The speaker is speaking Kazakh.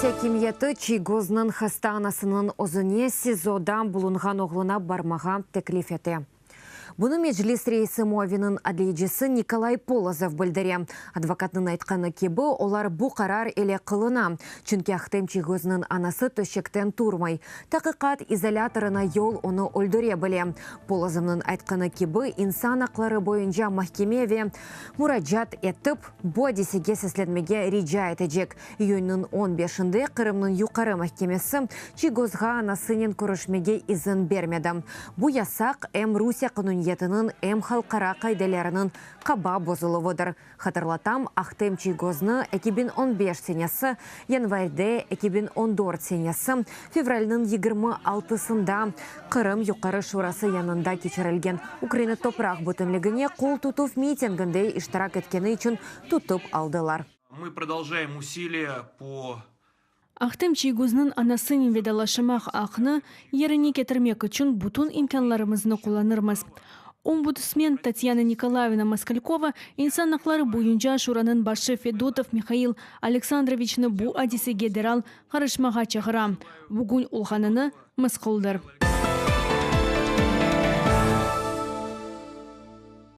Русия кемияты Чигознын хастанасының озыне СИЗОдан булынған оғлына бармаға теклиф еті. Бұны Меджлис рейсі Муавинын адлейджісі Николай Полозов білдіре. Адвокатның айтқаны кебі олар бұ қарар еле қылына. Чүнке Ахтем Чигознын анасы төшектен турмай. Тақиқат изоляторына йол оны өлдіре біле. Полозовның айтқаны кебі инсан ақлары бойынша махкемеве мұраджат етіп, бұ десеге сәследмеге риджа етежек. Июньнің 15-інде Қырымның юқары махкемесі Чигозға анасынен көрішмеге изін бермеді. Бұ ясақ Русия қануниетінің халқара қайдаларының қаба бозылывыдыр. Хатырлатам, Ахтем Чигозны 2015 сенесі, январьде 2014 сенесі, февральның 26-сында Қырым юқары шурасы янында кечірілген Украина топырақ бүтінлігіне қол тұтып митингінде іштарак еткені үшін тұтып алдылар. Мы продолжаем усилия по... Ахтем Чигознын анасының ведалашымақ ақны еріне кетірмек үшін бұтын имканларымызны қоланырмыз. Омбудсмен Татьяна Николаевна Москалькова инсан ақлары бойынша шураның башы Федотов Михаил Александровичны бұ адисеге дерал қарышмаға чағыра. Бүгін олғаныны мысқылдыр.